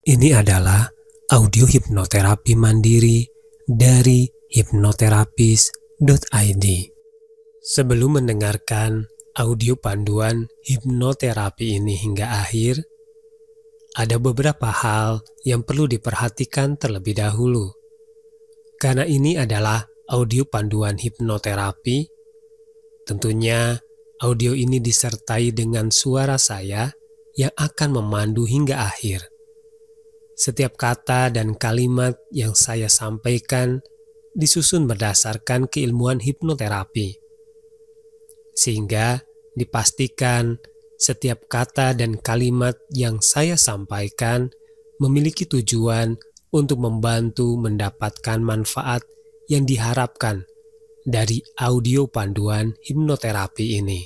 Ini adalah audio hipnoterapi mandiri dari hipnoterapis.id. Sebelum mendengarkan audio panduan hipnoterapi ini hingga akhir, ada beberapa hal yang perlu diperhatikan terlebih dahulu. Karena ini adalah audio panduan hipnoterapi, tentunya audio ini disertai dengan suara saya yang akan memandu hingga akhir. Setiap kata dan kalimat yang saya sampaikan disusun berdasarkan keilmuan hipnoterapi. Sehingga dipastikan setiap kata dan kalimat yang saya sampaikan memiliki tujuan untuk membantu mendapatkan manfaat yang diharapkan dari audio panduan hipnoterapi ini.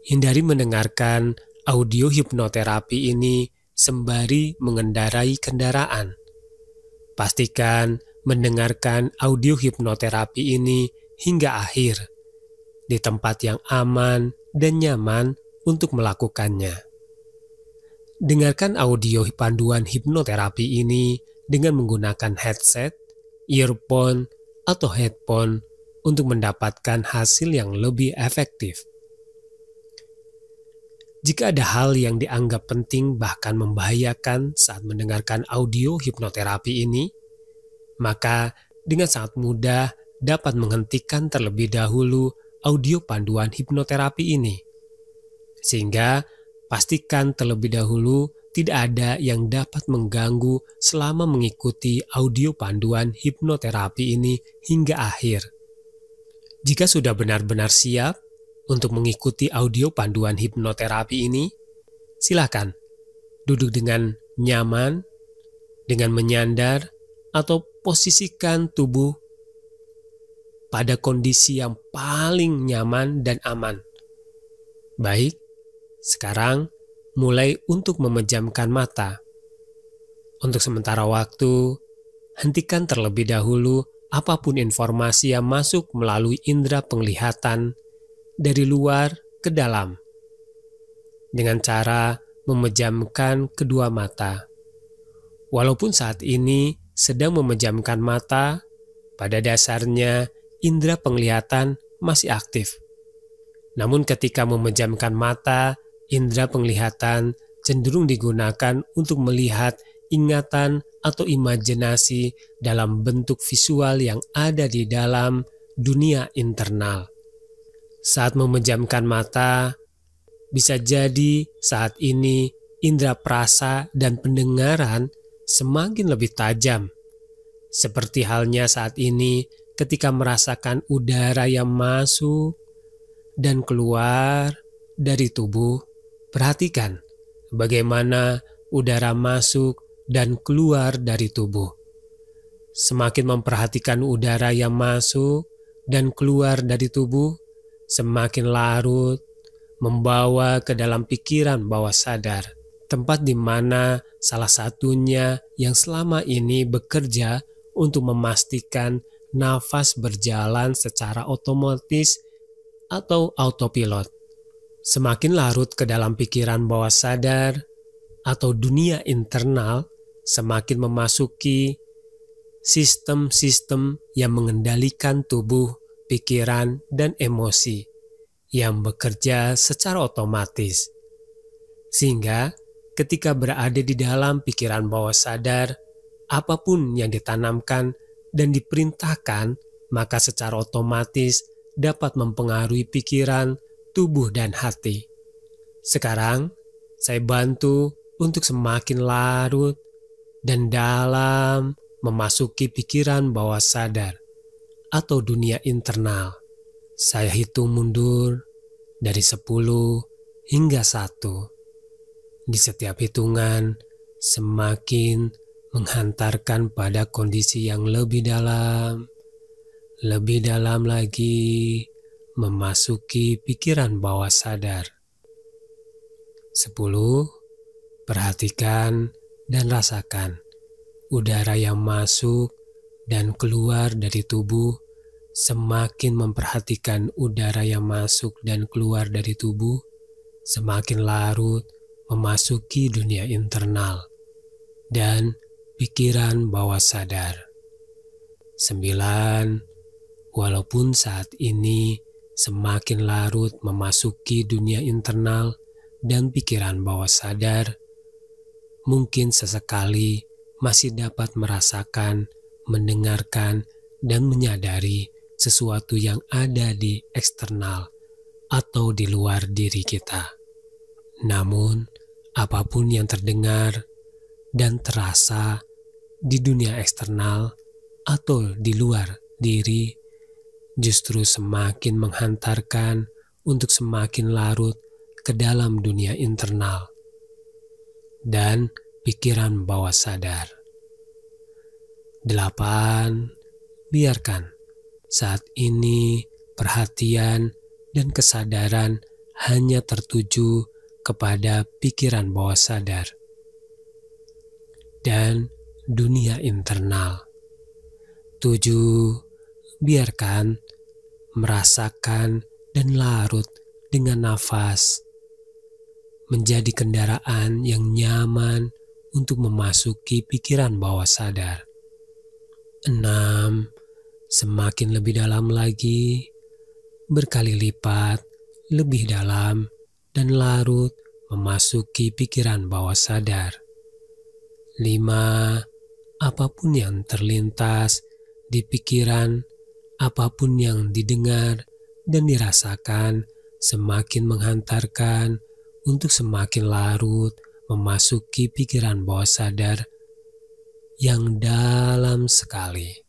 Hindari mendengarkan audio hipnoterapi ini sembari mengendarai kendaraan. Pastikan mendengarkan audio hipnoterapi ini hingga akhir, di tempat yang aman dan nyaman untuk melakukannya. Dengarkan audio panduan hipnoterapi ini dengan menggunakan headset, earphone, atau headphone untuk mendapatkan hasil yang lebih efektif. Jika ada hal yang dianggap penting bahkan membahayakan saat mendengarkan audio hipnoterapi ini, maka dengan sangat mudah dapat menghentikan terlebih dahulu audio panduan hipnoterapi ini. Sehingga pastikan terlebih dahulu tidak ada yang dapat mengganggu selama mengikuti audio panduan hipnoterapi ini hingga akhir. Jika sudah benar-benar siap untuk mengikuti audio panduan hipnoterapi ini, silakan duduk dengan nyaman, dengan menyandar, atau posisikan tubuh pada kondisi yang paling nyaman dan aman. Baik, sekarang mulai untuk memejamkan mata. Untuk sementara waktu, hentikan terlebih dahulu apapun informasi yang masuk melalui indera penglihatan dari luar ke dalam, dengan cara memejamkan kedua mata. Walaupun saat ini sedang memejamkan mata, pada dasarnya indera penglihatan masih aktif. Namun ketika memejamkan mata, indera penglihatan cenderung digunakan untuk melihat ingatan atau imajinasi dalam bentuk visual yang ada di dalam dunia internal. Saat memejamkan mata, bisa jadi saat ini indera perasa dan pendengaran semakin lebih tajam. Seperti halnya saat ini ketika merasakan udara yang masuk dan keluar dari tubuh. Perhatikan bagaimana udara masuk dan keluar dari tubuh. Semakin memperhatikan udara yang masuk dan keluar dari tubuh, semakin larut, membawa ke dalam pikiran bawah sadar, tempat di mana salah satunya yang selama ini bekerja untuk memastikan nafas berjalan secara otomatis atau autopilot. Semakin larut ke dalam pikiran bawah sadar atau dunia internal, semakin memasuki sistem-sistem yang mengendalikan tubuh, pikiran, dan emosi yang bekerja secara otomatis. Sehingga ketika berada di dalam pikiran bawah sadar, apapun yang ditanamkan dan diperintahkan, maka secara otomatis dapat mempengaruhi pikiran, tubuh, dan hati. Sekarang, saya bantu untuk semakin larut dan dalam memasuki pikiran bawah sadar atau dunia internal. Saya hitung mundur dari 10 hingga 1. Di setiap hitungan semakin menghantarkan pada kondisi yang lebih dalam lagi, memasuki pikiran bawah sadar. 10. Perhatikan dan rasakan udara yang masuk dan keluar dari tubuh. Semakin memperhatikan udara yang masuk dan keluar dari tubuh, semakin larut memasuki dunia internal. dan pikiran bawah sadar. 9. Walaupun saat ini semakin larut memasuki dunia internal dan pikiran bawah sadar, mungkin sesekali masih dapat merasakan, mendengarkan, dan menyadari sesuatu yang ada di eksternal atau di luar diri kita. Namun, apapun yang terdengar dan terasa di dunia eksternal atau di luar diri justru semakin menghantarkan untuk semakin larut ke dalam dunia internal dan pikiran bawah sadar. 8. Biarkan saat ini perhatian dan kesadaran hanya tertuju kepada pikiran bawah sadar dan dunia internal. 7. Biarkan merasakan dan larut dengan nafas menjadi kendaraan yang nyaman untuk memasuki pikiran bawah sadar. 6. Semakin lebih dalam lagi, berkali lipat lebih dalam dan larut memasuki pikiran bawah sadar. 5. Apapun yang terlintas di pikiran, apapun yang didengar dan dirasakan semakin menghantarkan untuk semakin larut memasuki pikiran bawah sadar yang dalam sekali.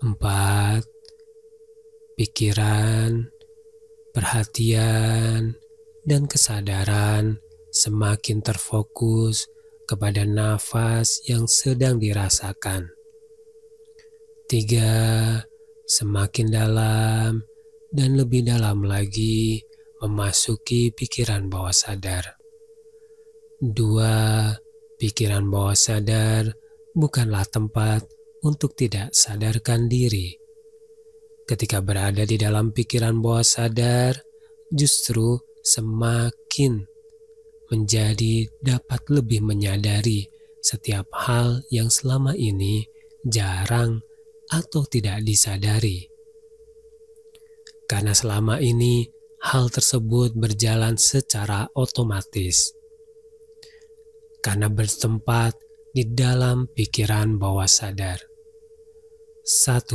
4. Pikiran, perhatian, dan kesadaran semakin terfokus kepada nafas yang sedang dirasakan. 3. Semakin dalam dan lebih dalam lagi memasuki pikiran bawah sadar. 2. Pikiran bawah sadar bukanlah tempat untuk tidak sadarkan diri. Ketika berada di dalam pikiran bawah sadar, justru semakin menjadi dapat lebih menyadari setiap hal yang selama ini jarang atau tidak disadari. Karena selama ini hal tersebut berjalan secara otomatis. Karena bertempat di dalam pikiran bawah sadar. 1.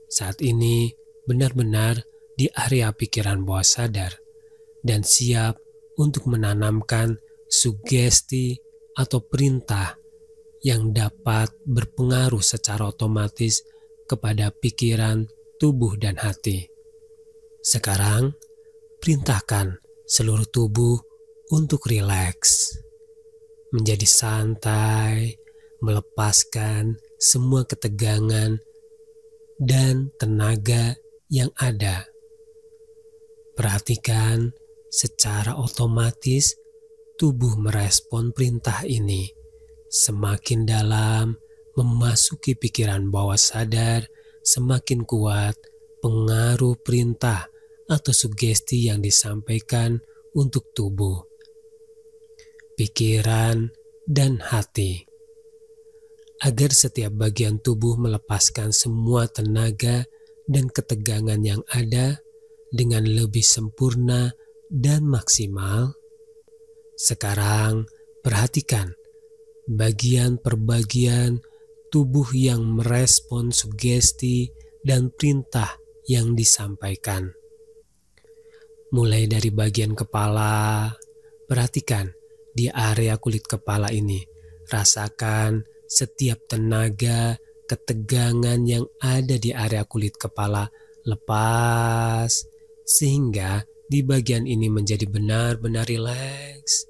Saat ini benar-benar di area pikiran bawah sadar dan siap untuk menanamkan sugesti atau perintah yang dapat berpengaruh secara otomatis kepada pikiran, tubuh, dan hati. Sekarang, perintahkan seluruh tubuh untuk rileks, menjadi santai, melepaskan semua ketegangan dan tenaga yang ada. Perhatikan secara otomatis tubuh merespon perintah ini semakin dalam memasuki pikiran bawah sadar, semakin kuat pengaruh perintah atau sugesti yang disampaikan untuk tubuh, pikiran, dan hati. Agar setiap bagian tubuh melepaskan semua tenaga dan ketegangan yang ada dengan lebih sempurna dan maksimal. Sekarang perhatikan bagian per bagian tubuh yang merespon sugesti dan perintah yang disampaikan. Mulai dari bagian kepala, perhatikan di area kulit kepala ini. Rasakan setiap tenaga, ketegangan yang ada di area kulit kepala lepas, sehingga di bagian ini menjadi benar-benar rileks.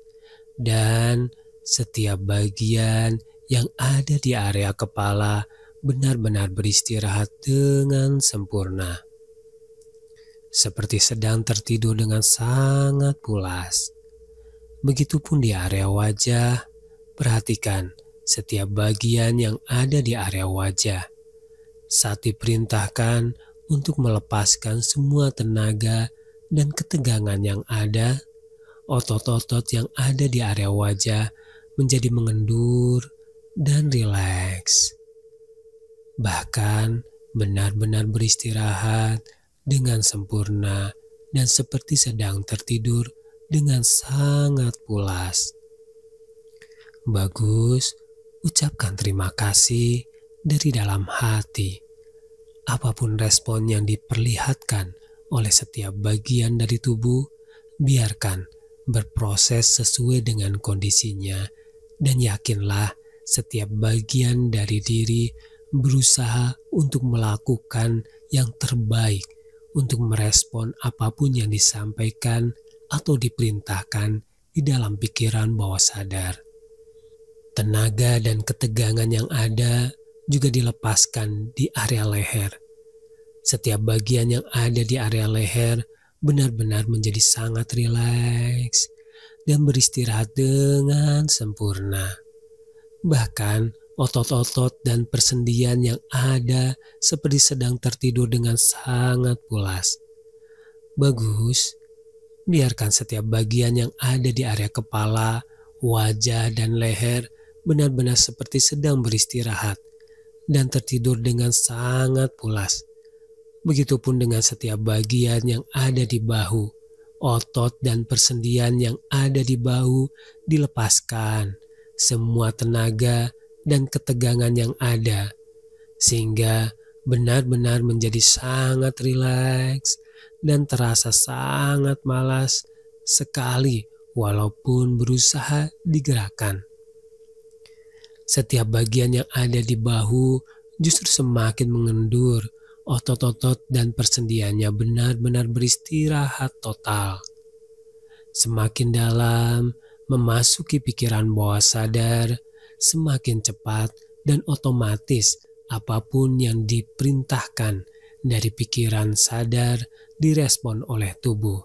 Dan setiap bagian yang ada di area kepala benar-benar beristirahat dengan sempurna. Seperti sedang tertidur dengan sangat pulas. Begitupun di area wajah, perhatikan setiap bagian yang ada di area wajah. Saat diperintahkan untuk melepaskan semua tenaga dan ketegangan yang ada, otot-otot yang ada di area wajah menjadi mengendur dan rileks. Bahkan benar-benar beristirahat dengan sempurna dan seperti sedang tertidur dengan sangat pulas. Bagus, ucapkan terima kasih dari dalam hati. Apapun respon yang diperlihatkan oleh setiap bagian dari tubuh, biarkan berproses sesuai dengan kondisinya, dan yakinlah setiap bagian dari diri berusaha untuk melakukan yang terbaik untuk merespon apapun yang disampaikan atau diperintahkan di dalam pikiran bawah sadar. Tenaga dan ketegangan yang ada juga dilepaskan di area leher. Setiap bagian yang ada di area leher benar-benar menjadi sangat rileks dan beristirahat dengan sempurna. Bahkan otot-otot dan persendian yang ada seperti sedang tertidur dengan sangat pulas. Bagus, biarkan setiap bagian yang ada di area kepala, wajah, dan leher benar-benar seperti sedang beristirahat dan tertidur dengan sangat pulas. Begitupun dengan setiap bagian yang ada di bahu, otot dan persendian yang ada di bahu dilepaskan semua tenaga dan ketegangan yang ada, sehingga benar-benar menjadi sangat rileks dan terasa sangat malas sekali walaupun berusaha digerakkan. Setiap bagian yang ada di bahu justru semakin mengendur, otot-otot dan persendiannya benar-benar beristirahat total. Semakin dalam memasuki pikiran bawah sadar, semakin cepat dan otomatis apapun yang diperintahkan dari pikiran sadar direspon oleh tubuh.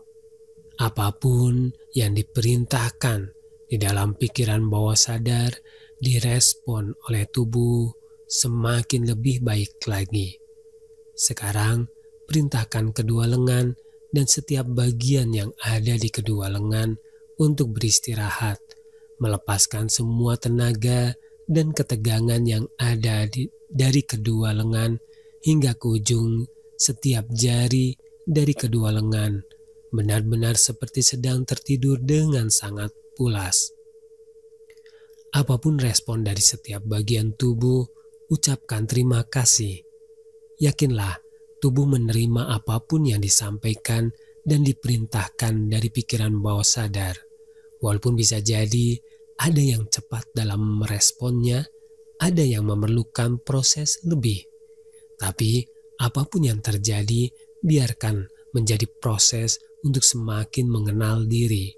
Apapun yang diperintahkan di dalam pikiran bawah sadar direspon oleh tubuh semakin lebih baik lagi. Sekarang perintahkan kedua lengan dan setiap bagian yang ada di kedua lengan untuk beristirahat, melepaskan semua tenaga dan ketegangan yang ada dari kedua lengan hingga ke ujung setiap jari dari kedua lengan, benar-benar seperti sedang tertidur dengan sangat pulas. Apapun respon dari setiap bagian tubuh, ucapkan terima kasih. Yakinlah tubuh menerima apapun yang disampaikan dan diperintahkan dari pikiran bawah sadar. Walaupun bisa jadi ada yang cepat dalam meresponnya, ada yang memerlukan proses lebih. Tapi apapun yang terjadi, biarkan menjadi proses untuk semakin mengenal diri.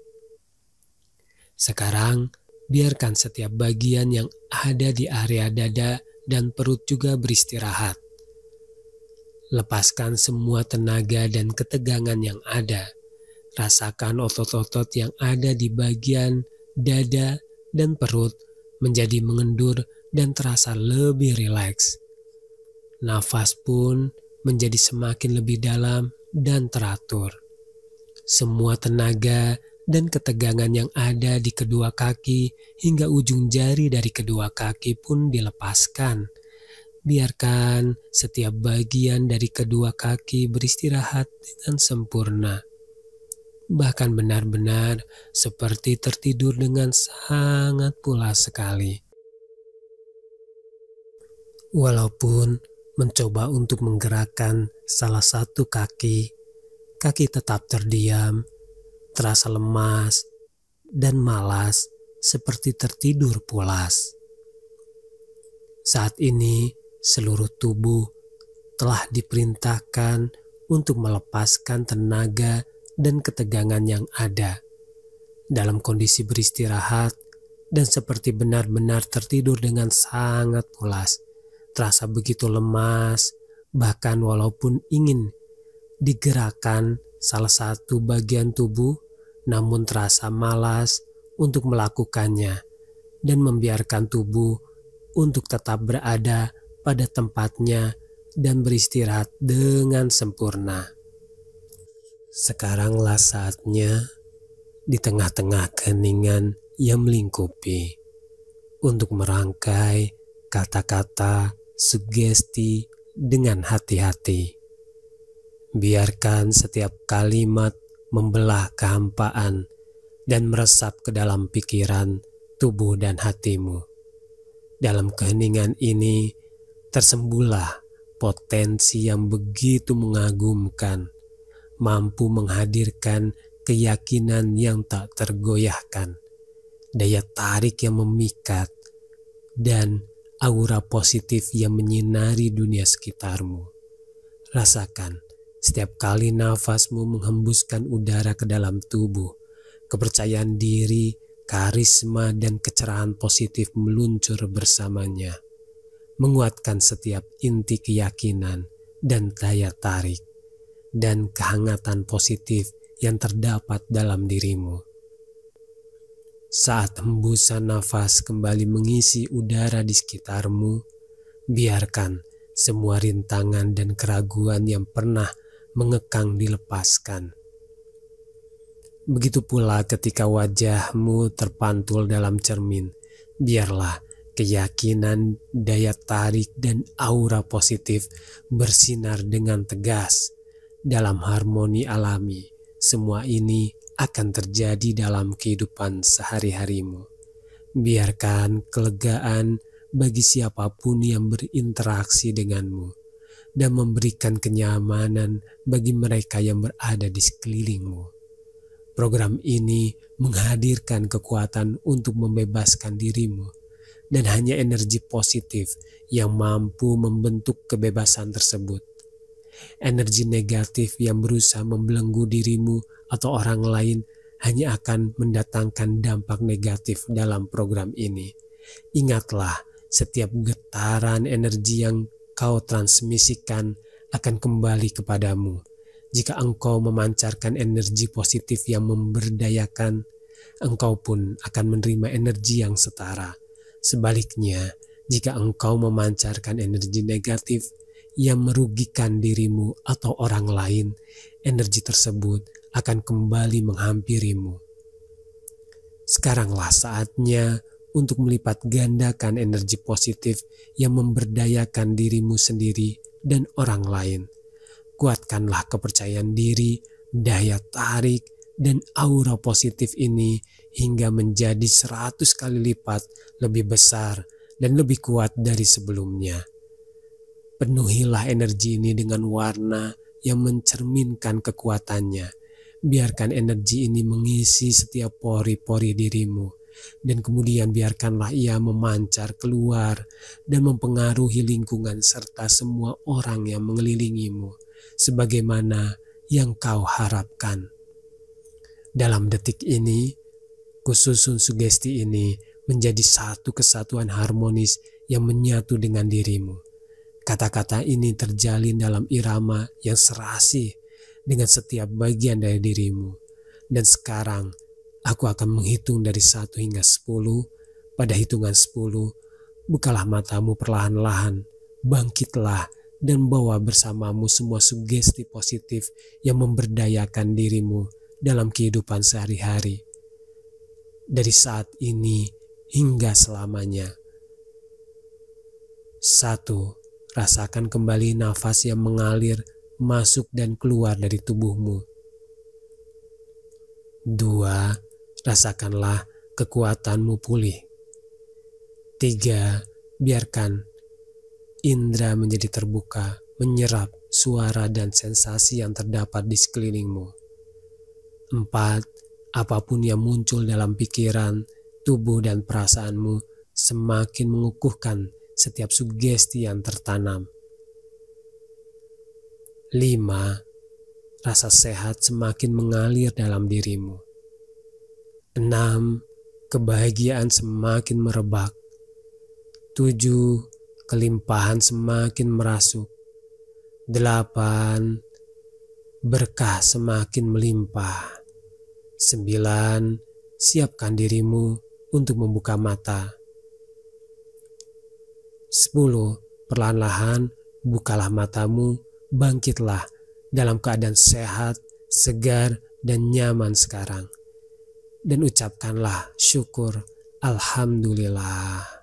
Sekarang, biarkan setiap bagian yang ada di area dada dan perut juga beristirahat. Lepaskan semua tenaga dan ketegangan yang ada. Rasakan otot-otot yang ada di bagian dada dan perut menjadi mengendur dan terasa lebih rileks. Nafas pun menjadi semakin lebih dalam dan teratur. Semua tenaga dan ketegangan yang ada di kedua kaki hingga ujung jari dari kedua kaki pun dilepaskan. Biarkan setiap bagian dari kedua kaki beristirahat dengan sempurna. Bahkan benar-benar seperti tertidur dengan sangat pulas sekali. Walaupun mencoba untuk menggerakkan salah satu kaki tetap terdiam, terasa lemas dan malas seperti tertidur pulas. Saat ini seluruh tubuh telah diperintahkan untuk melepaskan tenaga dan ketegangan yang ada dalam kondisi beristirahat dan seperti benar-benar tertidur dengan sangat pulas. Terasa begitu lemas, bahkan walaupun ingin digerakkan salah satu bagian tubuh, namun terasa malas untuk melakukannya dan membiarkan tubuh untuk tetap berada pada tempatnya dan beristirahat dengan sempurna. Sekaranglah saatnya di tengah-tengah keheningan yang melingkupi, untuk merangkai kata-kata sugesti dengan hati-hati. Biarkan setiap kalimat membelah kehampaan dan meresap ke dalam pikiran, tubuh, dan hatimu. Dalam keheningan ini tersembunyilah potensi yang begitu mengagumkan, mampu menghadirkan keyakinan yang tak tergoyahkan, daya tarik yang memikat, dan aura positif yang menyinari dunia sekitarmu. Rasakan setiap kali nafasmu menghembuskan udara ke dalam tubuh, kepercayaan diri, karisma, dan kecerahan positif meluncur bersamanya, menguatkan setiap inti keyakinan dan daya tarik, dan kehangatan positif yang terdapat dalam dirimu. Saat hembusan nafas kembali mengisi udara di sekitarmu, biarkan semua rintangan dan keraguan yang pernah mengekang dilepaskan. Begitu pula ketika wajahmu terpantul dalam cermin, biarlah keyakinan, daya tarik, dan aura positif bersinar dengan tegas. Dalam harmoni alami, semua ini akan terjadi dalam kehidupan sehari-harimu. Biarkan kelegaan bagi siapapun yang berinteraksi denganmu dan memberikan kenyamanan bagi mereka yang berada di sekelilingmu. Program ini menghadirkan kekuatan untuk membebaskan dirimu, dan hanya energi positif yang mampu membentuk kebebasan tersebut. Energi negatif yang berusaha membelenggu dirimu atau orang lain hanya akan mendatangkan dampak negatif dalam program ini. Ingatlah, setiap getaran energi yang kau transmisikan akan kembali kepadamu. Jika engkau memancarkan energi positif yang memberdayakan, engkau pun akan menerima energi yang setara. Sebaliknya, jika engkau memancarkan energi negatif yang merugikan dirimu atau orang lain, energi tersebut akan kembali menghampirimu. Sekaranglah saatnya untuk melipat gandakan energi positif yang memberdayakan dirimu sendiri dan orang lain. Kuatkanlah kepercayaan diri, daya tarik, dan aura positif ini hingga menjadi 100 kali lipat lebih besar dan lebih kuat dari sebelumnya. Penuhilah energi ini dengan warna yang mencerminkan kekuatannya. Biarkan energi ini mengisi setiap pori-pori dirimu, dan kemudian biarkanlah ia memancar keluar dan mempengaruhi lingkungan serta semua orang yang mengelilingimu, sebagaimana yang kau harapkan. Dalam detik ini, kususun sugesti ini menjadi satu kesatuan harmonis yang menyatu dengan dirimu. Kata-kata ini terjalin dalam irama yang serasi dengan setiap bagian dari dirimu. Dan sekarang, aku akan menghitung dari 1 hingga 10. Pada hitungan 10, bukalah matamu perlahan-lahan, bangkitlah, dan bawa bersamamu semua sugesti positif yang memberdayakan dirimu dalam kehidupan sehari-hari. Dari saat ini hingga selamanya. 1. Rasakan kembali nafas yang mengalir, masuk dan keluar dari tubuhmu. 2. Rasakanlah kekuatanmu pulih. 3. Biarkan indera menjadi terbuka, menyerap suara dan sensasi yang terdapat di sekelilingmu. 4. Apapun yang muncul dalam pikiran, tubuh, dan perasaanmu semakin mengukuhkan setiap sugesti yang tertanam. 5. Rasa sehat semakin mengalir dalam dirimu. 6. Kebahagiaan semakin merebak. 7. Kelimpahan semakin merasuk. 8. Berkah semakin melimpah. 9. Siapkan dirimu untuk membuka mata. 10. Perlahan-lahan bukalah matamu, bangkitlah dalam keadaan sehat, segar, dan nyaman sekarang. Dan ucapkanlah syukur, alhamdulillah.